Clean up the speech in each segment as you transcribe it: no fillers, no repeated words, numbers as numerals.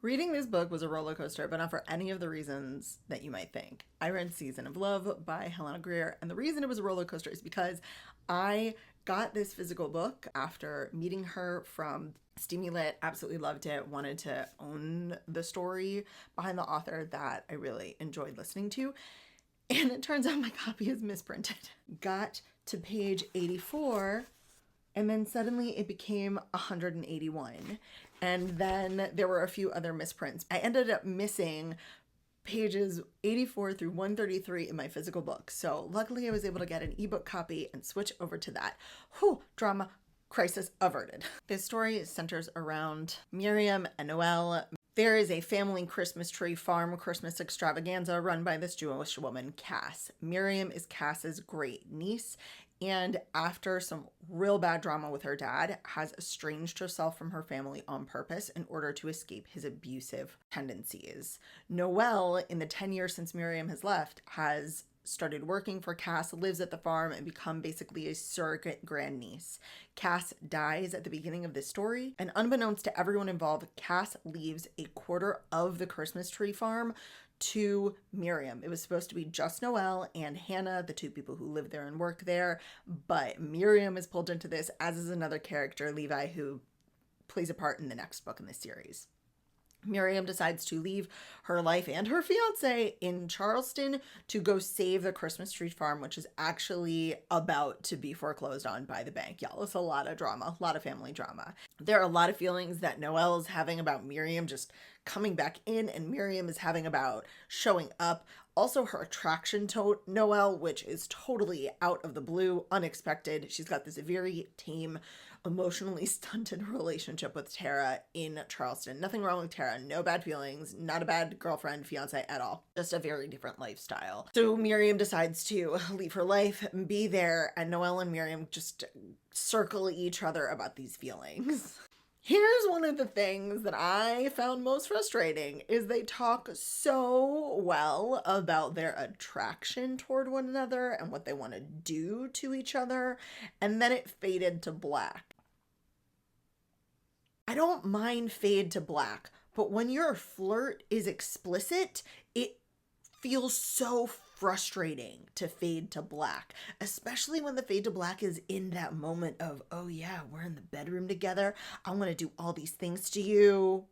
Reading this book was a roller coaster, but not for any of the reasons that you might think. I read Season of Love by Helena Greer, and the reason it was a roller coaster is because I got this physical book after meeting her from Steamy Lit, absolutely loved it, wanted to own the story behind the author that I really enjoyed listening to. And it turns out my copy is misprinted. Got to page 84, and then suddenly it became 181. And then there were a few other misprints. I ended up missing pages 84 through 133 in my physical book. So luckily I was able to get an ebook copy and switch over to that. Whew, drama, crisis averted. This story centers around Miriam and Noelle. There is a family Christmas tree farm Christmas extravaganza run by this Jewish woman, Cass. Miriam is Cass's great niece, and after some real bad drama with her dad, has estranged herself from her family on purpose in order to escape his abusive tendencies. Noelle, in the 10 years since Miriam has left, has started working for Cass, lives at the farm, and become basically a surrogate grandniece. Cass dies at the beginning of this story, and unbeknownst to everyone involved, Cass leaves a quarter of the Christmas tree farm to Miriam. It was supposed to be just Noelle and Hannah, the two people who live there and work there, but Miriam is pulled into this, as is another character, Levi, who plays a part in the next book in this series. Miriam decides to leave her life and her fiance in Charleston to go save the Christmas tree farm, which is actually about to be foreclosed on by the bank. Y'all, it's a lot of drama, a lot of family drama. There are a lot of feelings that Noelle is having about Miriam just coming back in, and Miriam is having about showing up. Also, her attraction to Noelle, which is totally out of the blue, unexpected. She's got this very tame, emotionally stunted relationship with Tara in Charleston. Nothing wrong with Tara, no bad feelings, not a bad girlfriend, fiance at all. Just a very different lifestyle. So Miriam decides to leave her life and be there, and Noelle and Miriam just circle each other about these feelings. Here's one of the things that I found most frustrating is they talk so well about their attraction toward one another and what they want to do to each other, and then it faded to black. I don't mind fade to black, but when your flirt is explicit, it feels so frustrating to fade to black, especially when the fade to black is in that moment of, oh yeah, we're in the bedroom together, I want to do all these things to you.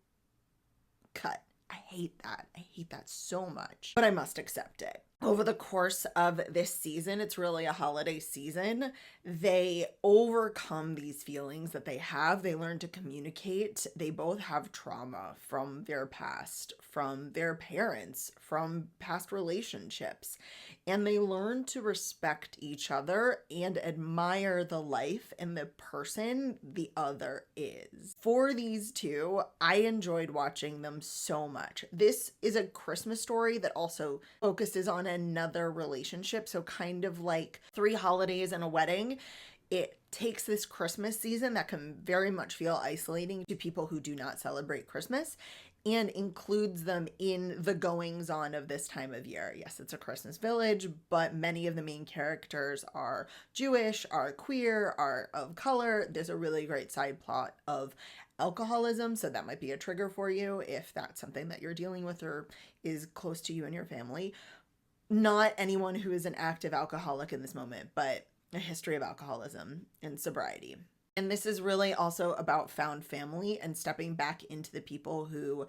Cut. I hate that. I hate that so much, but I must accept it. Over the course of this season, it's really a holiday season, they overcome these feelings that they have. They learn to communicate. They both have trauma from their past, from their parents, from past relationships, and they learn to respect each other and admire the life and the person the other is. For these two, I enjoyed watching them so much. This is a Christmas story that also focuses on another relationship, so kind of like 3 holidays and a wedding. It takes this Christmas season that can very much feel isolating to people who do not celebrate Christmas and includes them in the goings on of this time of year. Yes, it's a Christmas village, but many of the main characters are Jewish, are queer, are of color. There's a really great side plot of alcoholism, so that might be a trigger for you if that's something that you're dealing with or is close to you and your family. Not anyone who is an active alcoholic in this moment, but a history of alcoholism and sobriety. And this is really also about found family and stepping back into the people who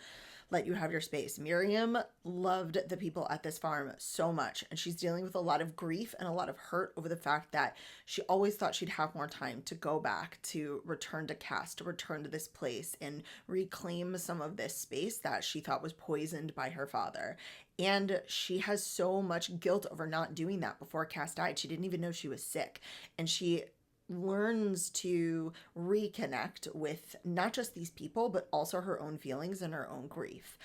let you have your space. Miriam loved the people at this farm so much, and she's dealing with a lot of grief and a lot of hurt over the fact that she always thought she'd have more time to go back, to return to Cass, to return to this place and reclaim some of this space that she thought was poisoned by her father. And she has so much guilt over not doing that before Cass died. She didn't even know she was sick, and she learns to reconnect with not just these people, but also her own feelings and her own grief.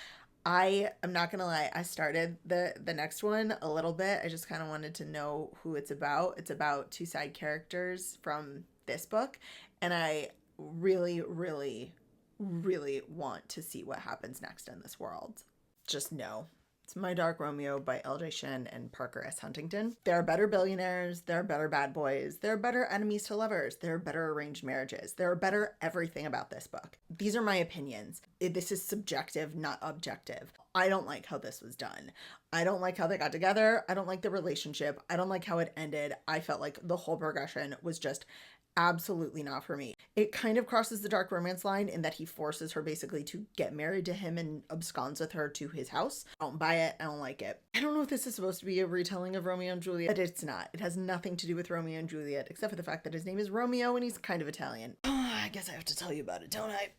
I am not gonna lie, I started the next one a little bit. I just kind of wanted to know who it's about. It's about 2 side characters from this book, and I really, really, really want to see what happens next in this world. Just know. It's My Dark Romeo by L.J. Shen and Parker S. Huntington. There are better billionaires. There are better bad boys. There are better enemies to lovers. There are better arranged marriages. There are better everything about this book. These are my opinions. This is subjective, not objective. I don't like how this was done. I don't like how they got together. I don't like the relationship. I don't like how it ended. I felt like the whole progression was just absolutely not for me. It kind of crosses the dark romance line in that he forces her basically to get married to him and absconds with her to his house. I don't buy it. I don't like it. I don't know if this is supposed to be a retelling of Romeo and Juliet, but it's not. It has nothing to do with Romeo and Juliet, except for the fact that his name is Romeo and he's kind of Italian. I guess I have to tell you about it, don't I?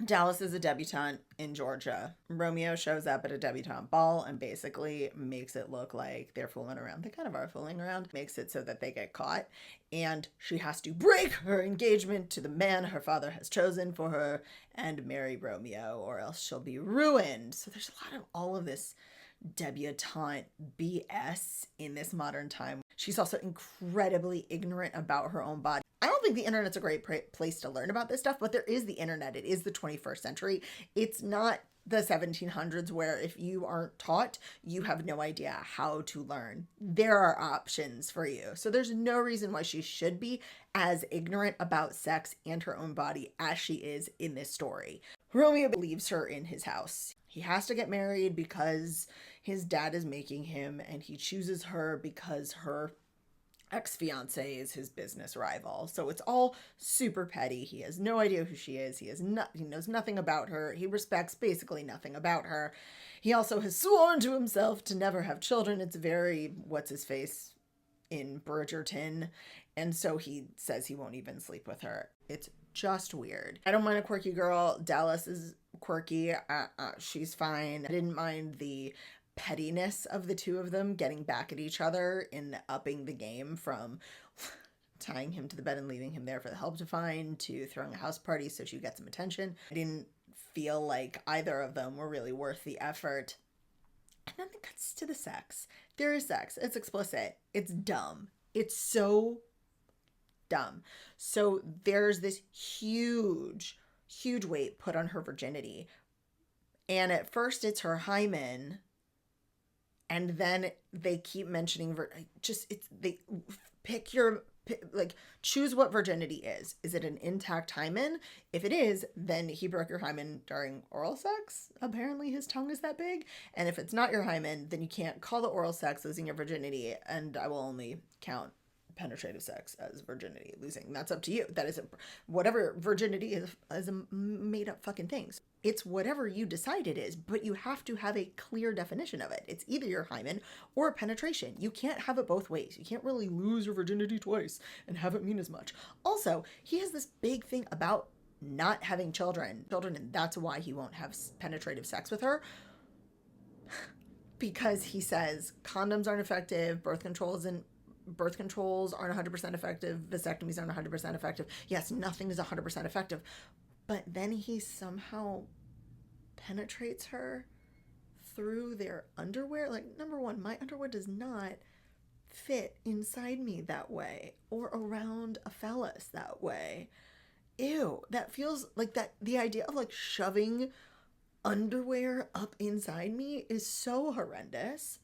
Dallas is a debutante in Georgia. Romeo shows up at a debutante ball and basically makes it look like they're fooling around. They kind of are fooling around. Makes it so that they get caught. And she has to break her engagement to the man her father has chosen for her and marry Romeo, or else she'll be ruined. So there's a lot of all of this debutante BS in this modern time. She's also incredibly ignorant about her own body. I don't think the internet's a great place to learn about this stuff, but there is the internet. It is the 21st century. It's not the 1700s where if you aren't taught, you have no idea how to learn. There are options for you. So there's no reason why she should be as ignorant about sex and her own body as she is in this story. Romeo leaves her in his house. He has to get married because his dad is making him, and he chooses her because her ex-fiance is his business rival. So it's all super petty. He has no idea who she is. He knows nothing about her. He respects basically nothing about her. He also has sworn to himself to never have children. It's very what's his face in Bridgerton. And so he says he won't even sleep with her. It's just weird. I don't mind a quirky girl. Dallas is quirky. She's fine. I didn't mind the pettiness of the two of them getting back at each other in upping the game from tying him to the bed and leaving him there for the help to find to throwing a house party so she gets some attention. I didn't feel like either of them were really worth the effort. And then it cuts to the sex. There is sex. It's explicit. It's dumb. It's so dumb. So there's this huge weight put on her virginity. And at first it's her hymen. And then they keep mentioning, choose what virginity is. Is it an intact hymen? If it is, then he broke your hymen during oral sex. Apparently his tongue is that big. And if it's not your hymen, then you can't call the oral sex losing your virginity. And I will only count penetrative sex as virginity losing. That's up to you. That is whatever virginity is a made up fucking things. It's whatever you decide it is, but you have to have a clear definition of it. It's either your hymen or penetration. You can't have it both ways. You can't really lose your virginity twice and have it mean as much. Also, he has this big thing about not having children, and that's why he won't have penetrative sex with her. Because he says condoms aren't effective, birth controls aren't 100% effective, vasectomies aren't 100% effective. Yes, nothing is 100% effective. But then he somehow penetrates her through their underwear. Like, number one, my underwear does not fit inside me that way or around a phallus that way. Ew, that feels like that. The idea of like shoving underwear up inside me is so horrendous.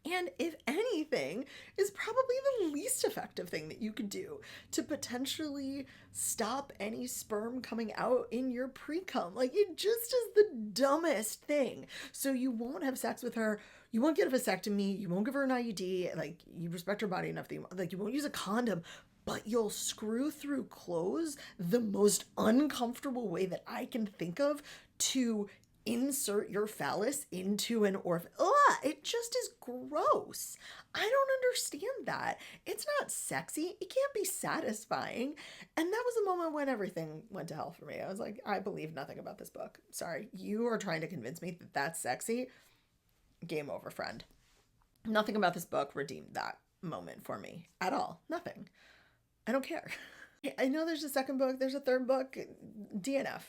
And if anything, is probably the least effective thing that you could do to potentially stop any sperm coming out in your pre-cum. Like, it just is the dumbest thing. So you won't have sex with her. You won't get a vasectomy. You won't give her an IUD. Like, you respect her body enough that you won't use a condom. But you'll screw through clothes the most uncomfortable way that I can think of to insert your phallus into an orifice. Ugh, it just is gross. I don't understand that. It's not sexy. It can't be satisfying. And that was a moment when everything went to hell for me. I was like, I believe nothing about this book. Sorry, you are trying to convince me that that's sexy. Game over, friend. Nothing about this book redeemed that moment for me at all. Nothing. I don't care. I know there's a second book. There's a third book. DNF.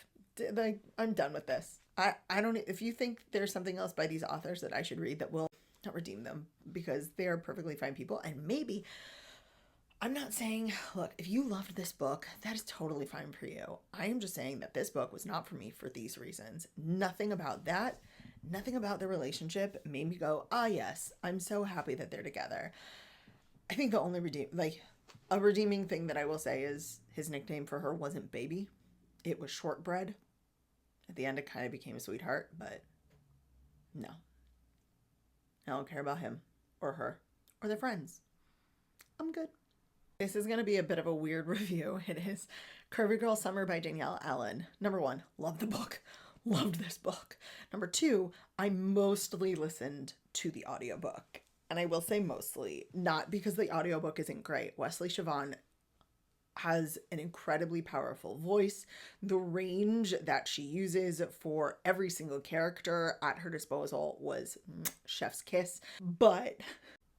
Like, I'm done with this. I don't, if you think there's something else by these authors that I should read that will not redeem them because they are perfectly fine people, and maybe, I'm not saying, look, if you loved this book, that is totally fine for you. I am just saying that this book was not for me for these reasons. Nothing about that Nothing about their relationship made me go, ah, yes, I'm so happy that they're together. I think the only a redeeming thing that I will say is his nickname for her wasn't Baby. It was Shortbread. At the end, it kind of became Sweetheart, but no. I don't care about him or her or their friends. I'm good. This is going to be a bit of a weird review. It is Curvy Girl Summer by Danielle Allen. Number 1, love the book. Loved this book. Number 2, I mostly listened to the audiobook. And I will say mostly, not because the audiobook isn't great. Wesley Siobhan has an incredibly powerful voice. The range that she uses for every single character at her disposal was chef's kiss. But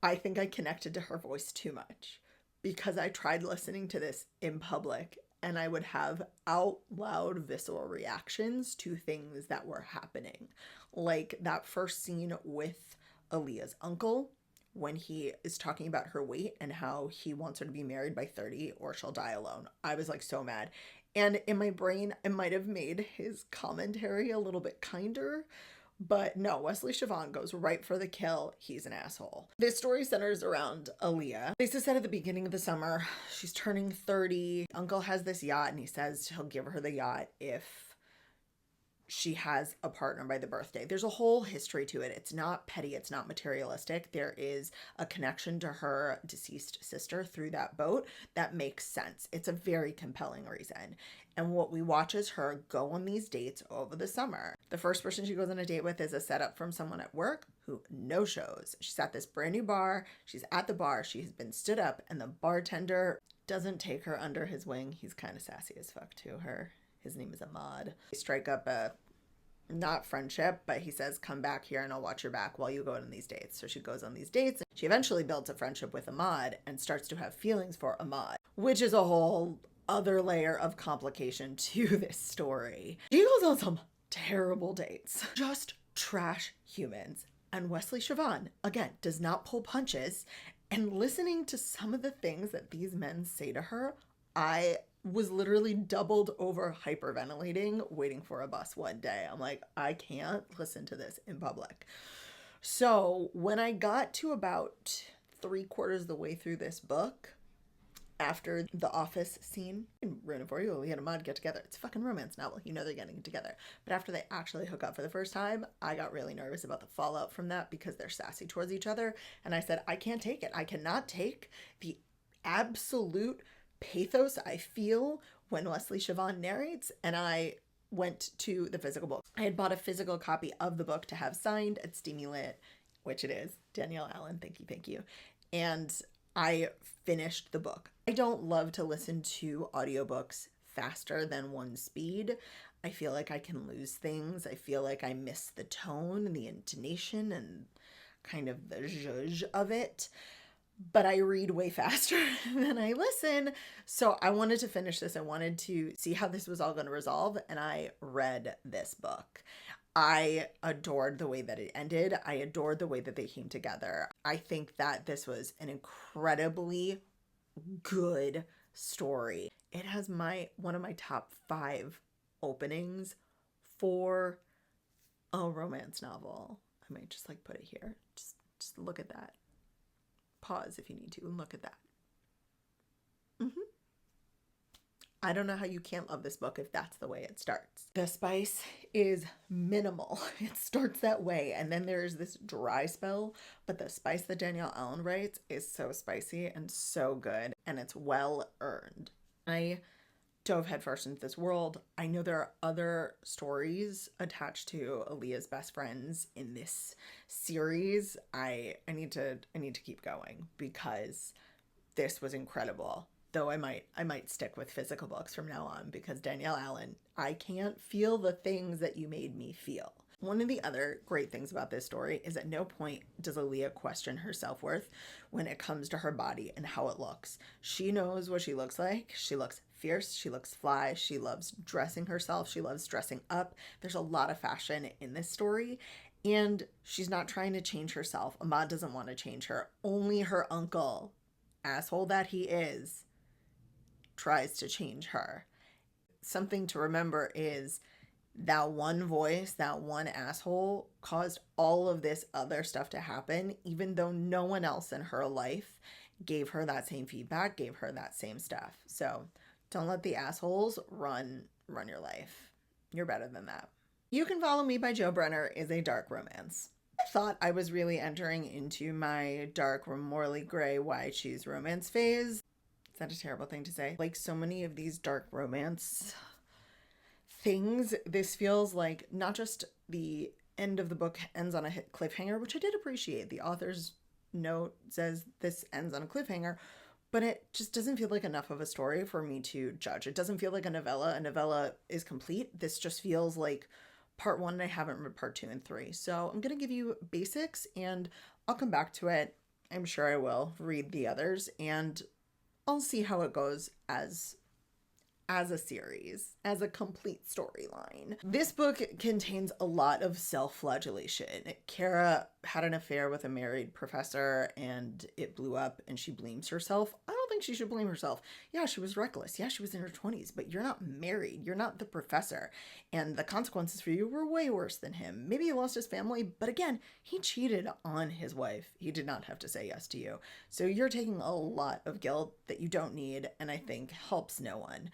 I think I connected to her voice too much because I tried listening to this in public and I would have out loud visceral reactions to things that were happening. Like that first scene with Aaliyah's uncle when he is talking about her weight and how he wants her to be married by 30 or she'll die alone. I was like so mad. And in my brain, I might have made his commentary a little bit kinder, but no, Wesley Siobhan goes right for the kill. He's an asshole. This story centers around Aaliyah. Lisa said at the beginning of the summer, she's turning 30. Uncle has this yacht and he says he'll give her the yacht if she has a partner by the birthday. There's a whole history to it. It's not petty. It's not materialistic. There is a connection to her deceased sister through that boat that makes sense. It's a very compelling reason. And what we watch is her go on these dates over the summer. The first person she goes on a date with is a setup from someone at work who no shows. She's at this brand new bar. She's at the bar. She has been stood up and the bartender doesn't take her under his wing. He's kind of sassy as fuck to her. His name is Ahmad. They strike up a, not friendship, but he says, come back here and I'll watch your back while you go on these dates. So she goes on these dates. She eventually builds a friendship with Ahmad and starts to have feelings for Ahmad, which is a whole other layer of complication to this story. She goes on some terrible dates. Just trash humans. And Wesley Siobhan, again, does not pull punches. And listening to some of the things that these men say to her, I was literally doubled over hyperventilating waiting for a bus one day. I'm like, I can't listen to this in public. So when I got to about 3/4 of the way through this book, after the office scene, and ruin it for you, Aaliyah and Ahmad get together. It's a fucking romance novel. You know they're getting together. But after they actually hook up for the first time, I got really nervous about the fallout from that because they're sassy towards each other. And I said, I can't take it. I cannot take the absolute pathos I feel when Wesley Siobhan narrates. And I went to the physical book. I had bought a physical copy of the book to have signed at Steamy Lit, which it is. Danielle Allen, thank you. And I finished the book. I don't love to listen to audiobooks faster than one speed. I feel like I can lose things. I feel like I miss the tone and the intonation and kind of the zhuzh of it. But I read way faster than I listen. So I wanted to finish this. I wanted to see how this was all going to resolve. And I read this book. I adored the way that it ended. I adored the way that they came together. I think that this was an incredibly good story. It has one of my top 5 openings for a romance novel. I might just put it here. Just look at that. Pause if you need to and look at that. I don't know how you can't love this book if that's the way it starts. The spice is minimal. It starts that way. And then there's this dry spell, but the spice that Danielle Allen writes is so spicy and so good, and it's well earned. I dove headfirst into this world. I know there are other stories attached to Aaliyah's best friends in this series. I need to keep going because this was incredible. Though I might stick with physical books from now on because Danielle Allen, I can't feel the things that you made me feel. One of the other great things about this story is at no point does Aaliyah question her self-worth when it comes to her body and how it looks. She knows what she looks like. She looks fierce. She looks fly. She loves dressing herself. She loves dressing up. There's a lot of fashion in this story. And she's not trying to change herself. Ahmad doesn't want to change her. Only her uncle, asshole that he is, tries to change her. Something to remember is that one voice, that one asshole caused all of this other stuff to happen, even though no one else in her life gave her that same feedback, gave her that same stuff. So don't let the assholes run your life. You're better than that. You Can Follow Me by Joe Brenner is a dark romance. I thought I was really entering into my dark, morally gray, why choose romance phase. Is that a terrible thing to say? Like so many of these dark romance things, this feels like not just the end of the book ends on a cliffhanger, which I did appreciate. The author's note says this ends on a cliffhanger, but it just doesn't feel like enough of a story for me to judge. It doesn't feel like a novella. A novella is complete. This just feels like part one, and I haven't read part 2 and 3. So I'm going to give you basics and I'll come back to it. I'm sure I will read the others and I'll see how it goes as a series, as a complete storyline. This book contains a lot of self-flagellation. Kara had an affair with a married professor and it blew up and she blames herself. I don't think she should blame herself. Yeah, she was reckless. Yeah, she was in her 20s, but you're not married. You're not the professor. And the consequences for you were way worse than him. Maybe he lost his family, but again, he cheated on his wife. He did not have to say yes to you. So you're taking a lot of guilt that you don't need and I think helps no one.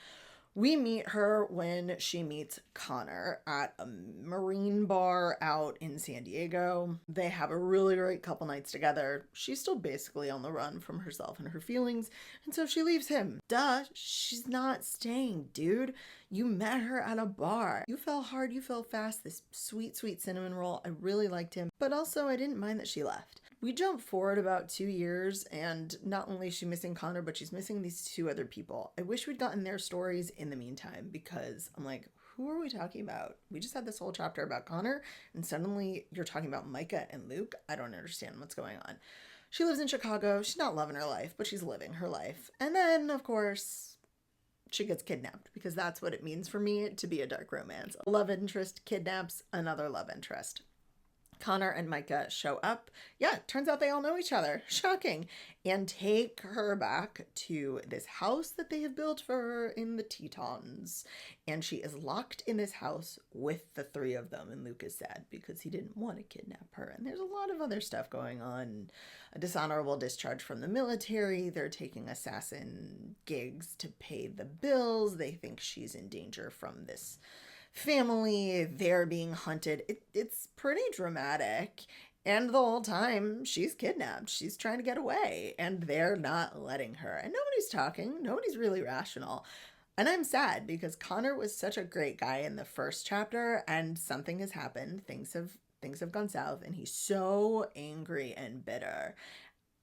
We meet her when she meets Connor at a marine bar out in San Diego. They have a really great couple nights together. She's still basically on the run from herself and her feelings, and so she leaves him. Duh, she's not staying, dude. You met her at a bar. You fell hard, you fell fast. This sweet, sweet cinnamon roll. I really liked him, but also I didn't mind that she left. We jump forward about 2 years, and not only is she missing Connor, but she's missing these 2 other people. I wish we'd gotten their stories in the meantime, because I'm like, who are we talking about? We just had this whole chapter about Connor, and suddenly you're talking about Micah and Luke. I don't understand what's going on. She lives in Chicago. She's not loving her life, but she's living her life. And then, of course, she gets kidnapped, because that's what it means for me to be a dark romance. A love interest kidnaps another love interest. Connor and Micah show up. Yeah, turns out they all know each other. Shocking. And take her back to this house that they have built for her in the Tetons. And she is locked in this house with the 3 of them. And Luke is sad because he didn't want to kidnap her. And there's a lot of other stuff going on. A dishonorable discharge from the military. They're taking assassin gigs to pay the bills. They think she's in danger from this family. They're being hunted. It's pretty dramatic. And the whole time she's kidnapped. She's trying to get away and they're not letting her. And nobody's talking. Nobody's really rational. And I'm sad because Connor was such a great guy in the first chapter and something has happened. Things have gone south and he's so angry and bitter.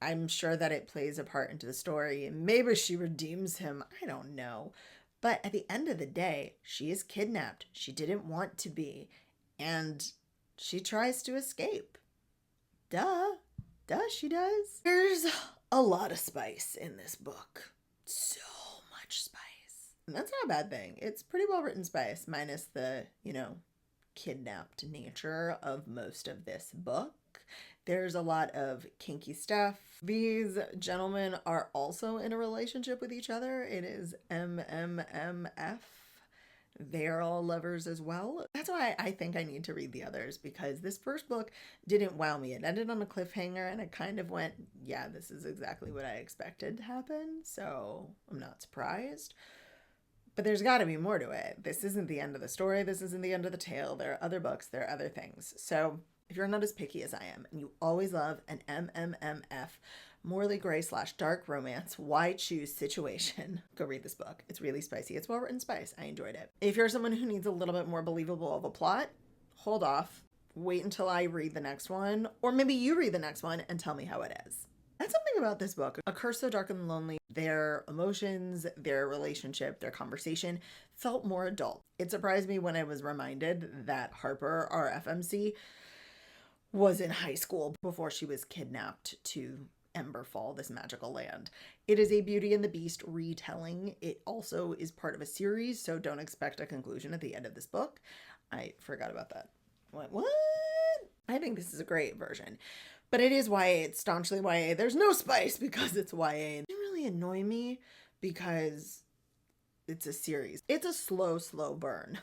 I'm sure that it plays a part into the story. Maybe she redeems him. I don't know. But at the end of the day, she is kidnapped. She didn't want to be. And she tries to escape. Duh, she does. There's a lot of spice in this book. So much spice. And that's not a bad thing. It's pretty well written spice, minus the, kidnapped nature of most of this book. There's a lot of kinky stuff. These gentlemen are also in a relationship with each other. It is MMMF. They're all lovers as well. That's why I think I need to read the others, because this first book didn't wow me. It ended on a cliffhanger and I kind of went, yeah, this is exactly what I expected to happen. So I'm not surprised. But there's got to be more to it. This isn't the end of the story. This isn't the end of the tale. There are other books. There are other things. So if you're not as picky as I am and you always love an MMMF, morally gray / dark romance, why choose situation, go read this book. It's really spicy. It's well written spice. I enjoyed it. If you're someone who needs a little bit more believable of a plot, hold off. Wait until I read the next one, or maybe you read the next one and tell me how it is. That's something about this book. A Curse So Dark and Lonely, their emotions, their relationship, their conversation felt more adult. It surprised me when I was reminded that Harper, our FMC, was in high school before she was kidnapped to Emberfall, this magical land. It is a Beauty and the Beast retelling. It also is part of a series, so don't expect a conclusion at the end of this book. I forgot about that. What? I think this is a great version. But it is YA. It's staunchly YA. There's no spice because it's YA. It really annoy me because it's a series. It's a slow burn.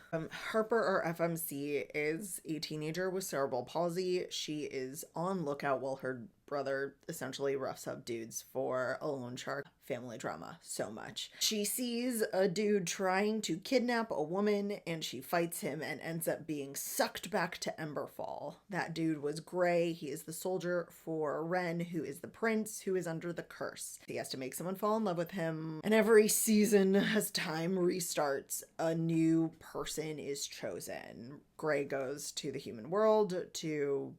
Harper, or FMC, is a teenager with cerebral palsy. She is on lookout while her brother essentially roughs up dudes for a loan shark. Family drama so much. She sees a dude trying to kidnap a woman and she fights him and ends up being sucked back to Emberfall. That dude was Gray. He is the soldier for Ren, who is the prince who is under the curse. He has to make someone fall in love with him, and every season, as time restarts, a new person is chosen. Gray goes to the human world to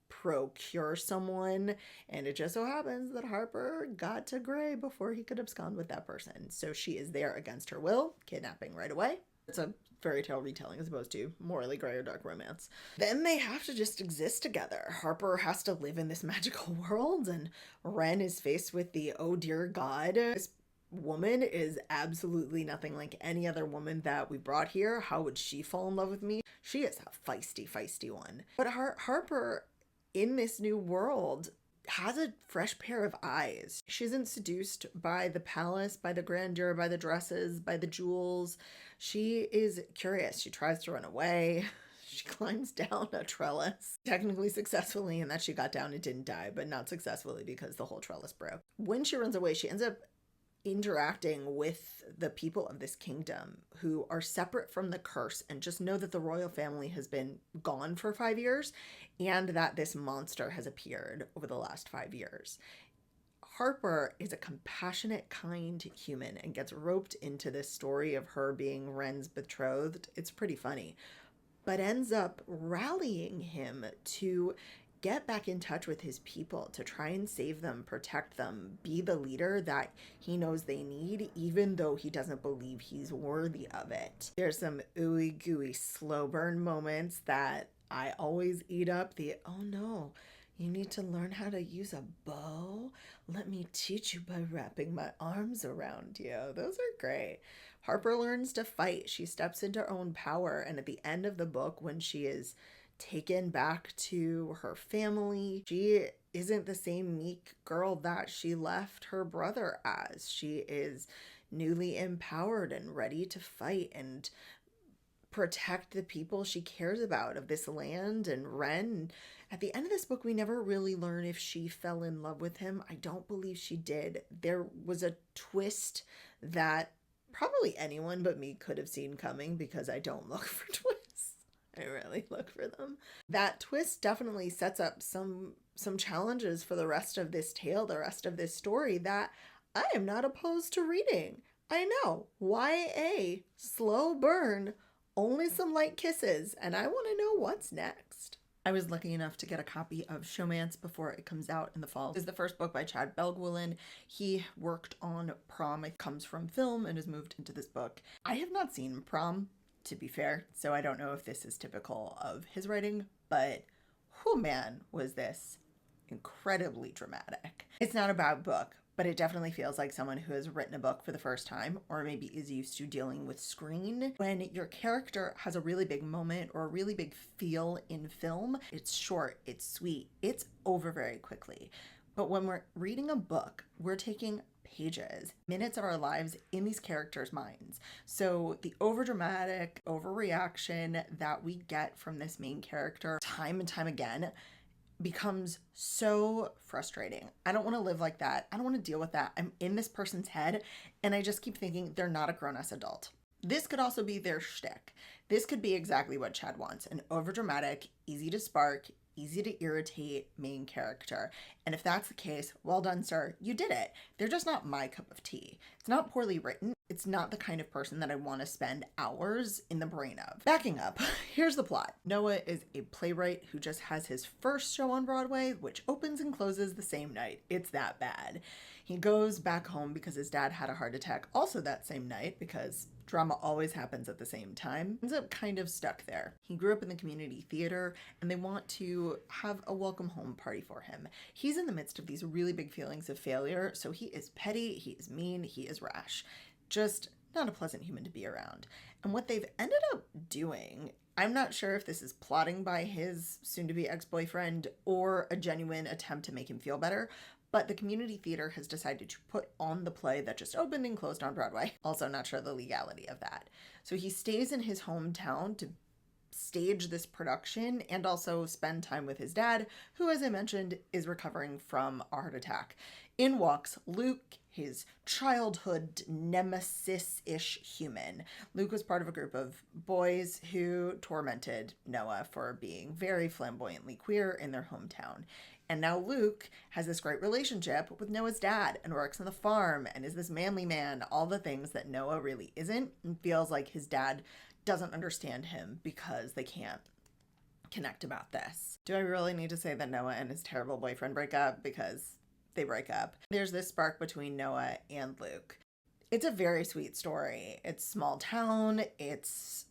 procure someone, and it just so happens that Harper got to Gray before he could abscond with that person. So she is there against her will, kidnapping right away. It's a fairy tale retelling as opposed to morally gray or dark romance. Then they have to just exist together. Harper has to live in this magical world, and Ren is faced with the oh dear god. This woman is absolutely nothing like any other woman that we brought here. How would she fall in love with me? She is a feisty one. But Harper, in this new world, has a fresh pair of eyes. She isn't seduced by the palace, by the grandeur, by the dresses, by the jewels. She is curious. She tries to run away. She climbs down a trellis, technically successfully in that she got down and didn't die, but not successfully because the whole trellis broke. When she runs away, she ends up interacting with the people of this kingdom who are separate from the curse and just know that the royal family has been gone for 5 years and that this monster has appeared over the last 5 years. Harper is a compassionate, kind human and gets roped into this story of her being Ren's betrothed. It's pretty funny, but ends up rallying him to get back in touch with his people, to try and save them, protect them, be the leader that he knows they need, even though he doesn't believe he's worthy of it. There's some ooey gooey slow burn moments that I always eat up. Oh no, you need to learn how to use a bow? Let me teach you by wrapping my arms around you. Those are great. Harper learns to fight. She steps into her own power, and at the end of the book, when she is taken back to her family, she isn't the same meek girl that she left her brother as. She is newly empowered and ready to fight and protect the people she cares about of this land and Ren. At the end of this book, we never really learn if she fell in love with him. I don't believe she did. There was a twist that probably anyone but me could have seen coming because I don't look for twists. I really look for them. That twist definitely sets up some challenges for the rest of this tale, the rest of this story that I am not opposed to reading. I know, YA, slow burn, only some light kisses, and I want to know what's next. I was lucky enough to get a copy of Showmance before it comes out in the fall. This is the first book by Chad Beguelin. He worked on Prom. It comes from film and has moved into this book. I have not seen Prom, to be fair, so I don't know if this is typical of his writing, but oh man, was this incredibly dramatic. It's not a bad book, but it definitely feels like someone who has written a book for the first time or maybe is used to dealing with screen. When your character has a really big moment or a really big feel in film, it's short, it's sweet, it's over very quickly. But when we're reading a book, we're taking pages, minutes of our lives in these characters' minds. So the overdramatic overreaction that we get from this main character time and time again becomes so frustrating. I don't want to live like that. I don't want to deal with that. I'm in this person's head and I just keep thinking they're not a grown-ass adult. This could also be their shtick. This could be exactly what Chad wants. An overdramatic, easy to spark, easy to irritate main character. And if that's the case, well done, sir. You did it. They're just not my cup of tea. It's not poorly written. It's not the kind of person that I want to spend hours in the brain of. Backing up, here's the plot. Noah is a playwright who just has his first show on Broadway, which opens and closes the same night. It's that bad. He goes back home because his dad had a heart attack also that same night, because drama always happens at the same time. Ends up kind of stuck there. He grew up in the community theater and they want to have a welcome home party for him. He's in the midst of these really big feelings of failure, so he is petty, he is mean, he is rash. Just not a pleasant human to be around. And what they've ended up doing, I'm not sure if this is plotting by his soon-to-be ex-boyfriend or a genuine attempt to make him feel better, but the community theater has decided to put on the play that just opened and closed on Broadway. Also not sure the legality of that. So he stays in his hometown to stage this production and also spend time with his dad, who, as I mentioned, is recovering from a heart attack. In walks Luke, his childhood nemesis-ish human. Luke was part of a group of boys who tormented Noah for being very flamboyantly queer in their hometown. And now Luke has this great relationship with Noah's dad and works on the farm and is this manly man, all the things that Noah really isn't, and feels like his dad doesn't understand him because they can't connect about this. Do I really need to say that Noah and his terrible boyfriend break up? Because they break up. There's this spark between Noah and Luke. It's a very sweet story. It's small town. It's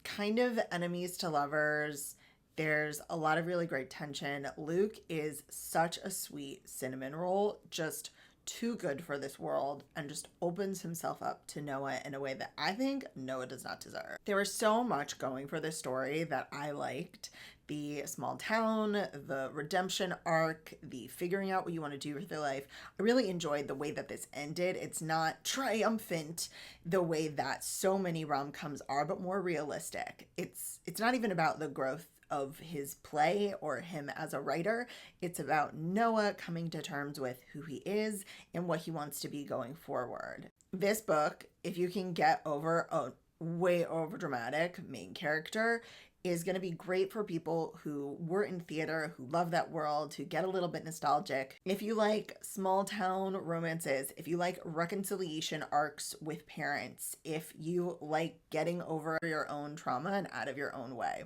kind of enemies to lovers. There's a lot of really great tension. Luke is such a sweet cinnamon roll, just too good for this world, and just opens himself up to Noah in a way that I think Noah does not deserve. There was so much going for this story that I liked. The small town, the redemption arc, the figuring out what you want to do with your life. I really enjoyed the way that this ended. It's not triumphant the way that so many rom-coms are, but more realistic. It's not even about the growth of his play or him as a writer. It's about Noah coming to terms with who he is and what he wants to be going forward. This book, if you can get over a way over dramatic main character, is going to be great for people who were in theater, who love that world, who get a little bit nostalgic. If you like small town romances, if you like reconciliation arcs with parents, if you like getting over your own trauma and out of your own way.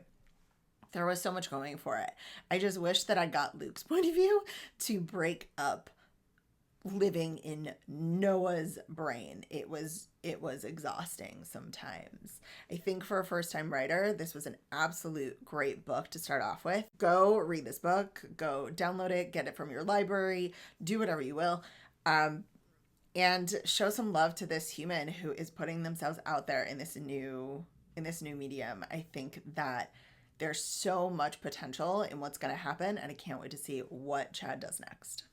There was so much going for it. I just wish that I got Luke's point of view to break up living in Noah's brain. It was exhausting sometimes. I think for a first-time writer, this was an absolute great book to start off with. Go read this book, go download it, get it from your library, do whatever you will. And show some love to this human who is putting themselves out there in this new medium. I think that there's so much potential in what's going to happen, and I can't wait to see what Chad does next.